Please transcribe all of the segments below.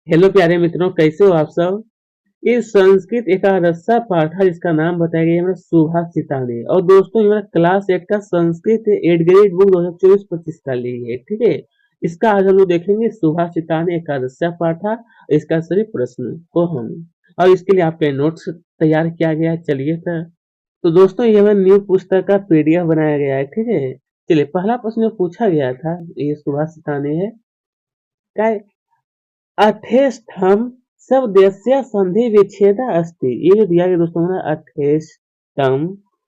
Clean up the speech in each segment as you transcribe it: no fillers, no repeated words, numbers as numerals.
Hello प्यारे मित्रों, कैसे हो आप सब। ये संस्कृत एक रस्सा पाठ है जिसका नाम बताया गया है हमारा सुभाषिता ने। और दोस्तों ये हमारा क्लास 8 का संस्कृत 8 ग्रेड बुक 2024-25 का ली है, ठीक है। इसका आज हम लोग देखेंगे सुभाषिता ने एक रस्सा पाठ था, इसका सभी प्रश्न को हम और इसके लिए आपके नोट्स तैयार किया गया है। चलिए तो दोस्तों ये हमें न्यू पुस्तक का पीडीएफ बनाया गया है, ठीक है। चलिए पहला प्रश्न जो पूछा गया था ये सुभाषिता ने है क्या अथेष्टम शब्दस्य संधि विच्छेद अस्ति। ये जो दिया गया दोस्तों हमारा अथेष्टम,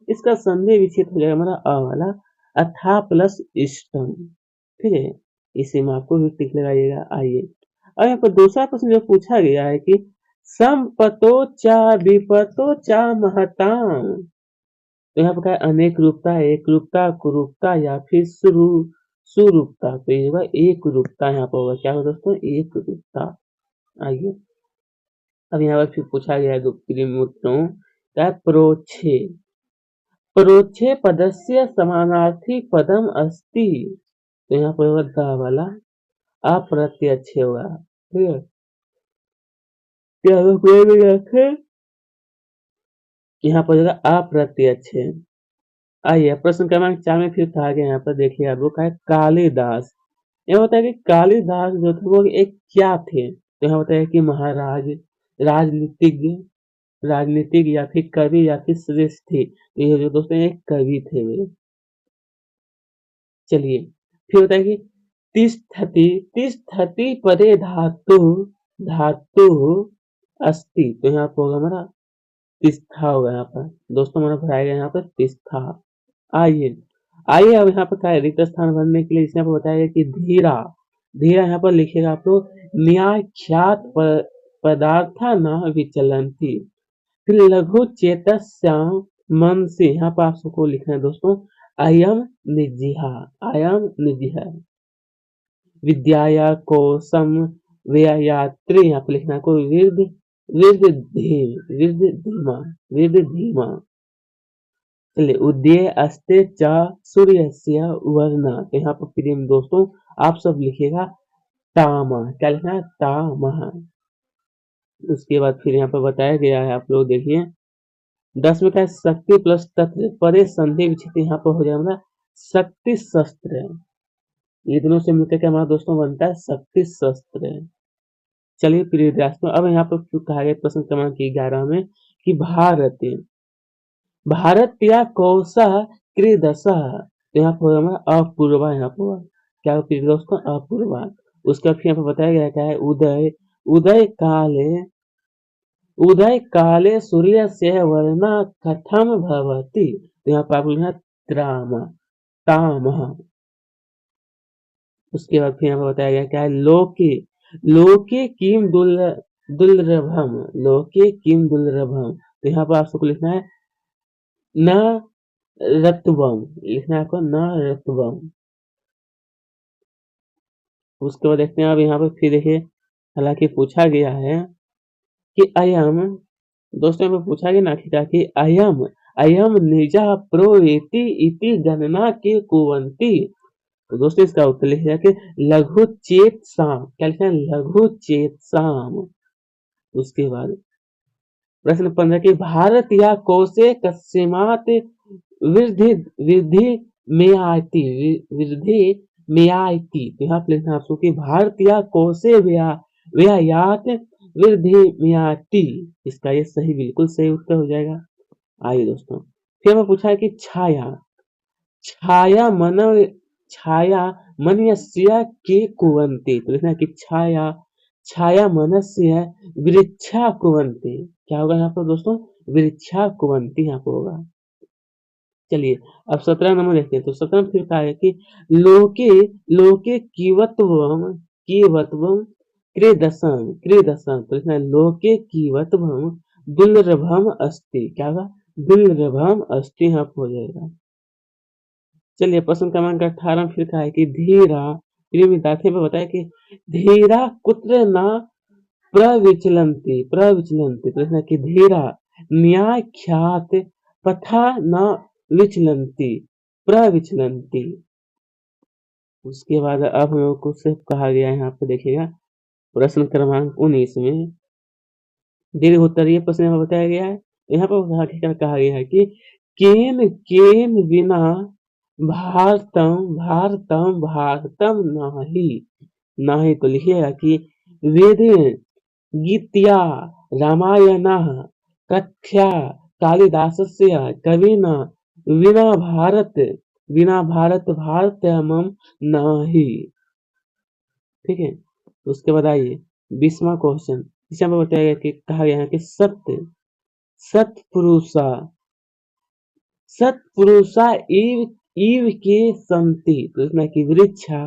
इसका संधि विच्छेद हो जाएगा हमारा अ वाला अथा प्लस इष्टम, ठीक है। इसी में आपको भी टिक लगाइएगा। आइए अब यहाँ पर दूसरा प्रश्न जो पूछा गया है कि संपतो चा विपतो चा महताम। तो यहाँ पर क्या है अनेक रूपता, एक रूपता, कुरूपता या फिर सुरूपता। तो ये होगा एक रूपता, यहाँ पर होगा क्या होगा दोस्तों एक रूपता। आइए अब यहाँ पर फिर पूछा गया है मित्रों क्या प्रोच्छे प्रोच्छे पदस्य समानार्थी पदम अस्ति। तो यहाँ पर होगा द वाला अप्रत्यक्ष होगा, ठीक है। क्या होगा यहाँ पर होगा अप्रत्यक्ष। आइए प्रश्न क्रमांक 4 में फिर कहा गया यहाँ पर देखिए आप लोग का है कालिदास। यह होता है कि कालिदास जो थे वो एक क्या थे। तो यहाँ होता है कि महाराज, राजनीतिज्ञ, राजनीतिक या फिर कवि या फिर श्रेष्ठ थे। तो ये जो दोस्तों एक कवि थे वे। चलिए फिर होता है कि तिष्ठति तिष्ठति पदे धातु धातु अस्ति। तो यहाँ पर होगा हमारा तिष्ठा होगा यहाँ पर दोस्तों हमारा भराएगा यहाँ पर तिष्ठा। आइए आइए अब यहाँ पर क्या है रिक्त स्थान भरने के लिए इसमें यहाँ पर बताया गया कि धीरा धीरा यहाँ पर लिखिएगा आप लोग न्याय ख्यात पदार्था न विचलंती। फिर लघु चेतस्याम मन से यहाँ पर आप सबको लिखना है दोस्तों अयम निजिहा अयम निजिहा विद्याया कोशम व्ययात्री। यहाँ पर लिखना है को विद धीमा। चलिए उदय अस्ते च सूर्यस्य वर्णा। तो यहाँ पर प्रिय दोस्तों आप सब लिखिएगा तामा। क्या लिखना है तामा। उसके बाद फिर यहाँ पर बताया गया है आप लोग देखिए 10 में क्या है शक्ति प्लस तत्व परे संधि विच्छेद। यहाँ पर हो जाएगा हमारा शक्ति शस्त्र। ये दोनों से मिलकर के हमारा दोस्तों बनता है शक्ति शस्त्र। चलिए प्रिय दोस्तों अब यहाँ पर कहा गया प्रश्न क्रमांक 11 में कि भारत भारत या कौशा कृदशा। तो यहाँ पर हमारा अपूर्वा यहाँ पर क्या प्रिय दोस्तों अपूर्वा। उसका फिर यहाँ पर बताया गया क्या है उदय उदय काले सूर्य से वर्णा कथम भवती। तो यहाँ पर आप लिखना त्राम ताम। उसके बाद फिर यहाँ पर बताया गया क्या है लोके लोके किम दुर्लभम लोके किम दुर्लभम। तो यहाँ पर आप सबको लिखना है न रत्वम लिखना है आपको न रत्वम। उसके बाद देखते हैं अब यहाँ पर फिर देखिए हालांकि पूछा गया है कि अयम दोस्तों में पूछा गया ना कि अयम अयम निजा प्रो इति गणना के कुवंती। तो दोस्तों इसका उत्तर लिखा कि लघु चेत साम। क्या लिखना है लघु चेत साम। उसके बाद प्रश्न 15 की भारत या कोसे कस्मात वृद्धि वृद्धि में आती वृद्धि में आती। तो यहाँ पर लिखना आपको कि भारत या कोसे व्यायात वृद्धि में आती। इसका ये सही बिल्कुल सही उत्तर हो जाएगा। आइए दोस्तों फिर हमें पूछा है कि छाया छाया मन छाया मनस्य के कुवंती। तो लिखना है कि छाया छाया मनस्य वृक्षा कुवंती। क्या होगा यहाँ पर दोस्तों वृक्षा कुवंती यहाँ पर होगा। चलिए अब 17 नंबर देखते हैं। तो 17 फिर कहा है कि लोके लोके कीवत्वम क्रीदसम। तो लिखना है लोके कीवत्वम दुर्लभम अस्ति। क्या होगा दुर्लभम अस्ति यहाँ पर हो जाएगा। चलिए प्रश्न क्रमांक 18 फिर कहा है कि धीरा प्रिय विद्यार्थी में बताया कि धीरा कुत्र न प्रविचलंती तो इसमें कि धीरा न्याय ख्यात पथा न विचलंती प्रविचलंती। उसके बाद अब हम लोग को सिर्फ कहा गया है यहाँ पे देखिएगा प्रश्न क्रमांक 19 में दीर्घ उत्तरीय प्रश्न में बताया गया है। यहाँ पर हकीकत कहा गया है कि केन केन बिना भारतम भारतम भारतम नाही नाही तो लिखिएगा कि वेदे गीत्या रामायणः कथ्या कालिदासस्य कविना विना भारत भारतमं नाही। ठीक है, उसके बाद आइए 20वां क्वेश्चन। इसमें बताया गया कि कहा गया है कि सत्पुरुषा सत्पुरुषा इव इव के संति, तो इसमें कि वृक्षा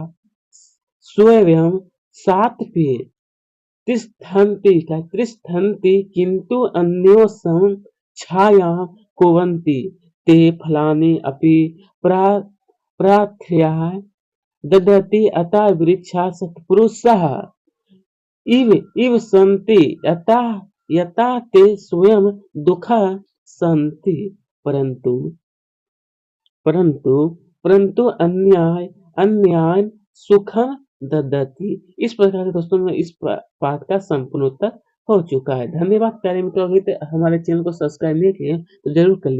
स्वयं सात पे तिष्ठन्ति किन्तु अन्योषं छायां कुर्वन्ति ते फलानि अपि प्रार्थ्या ददति अतः वृक्षा सत्पुरुषः इव सन्ति यथा ते स्वयं दुःखा सन्ति परन्तु परन्तु परन्तु अन्याय सुखम ददति। इस प्रकार से दोस्तों में इस पाठ का संपूर्ण उत्तर हो चुका है। धन्यवाद प्यारे मित्रों, अभी तक हमारे चैनल को सब्सक्राइब नहीं किए तो जरूर कर लीजिए।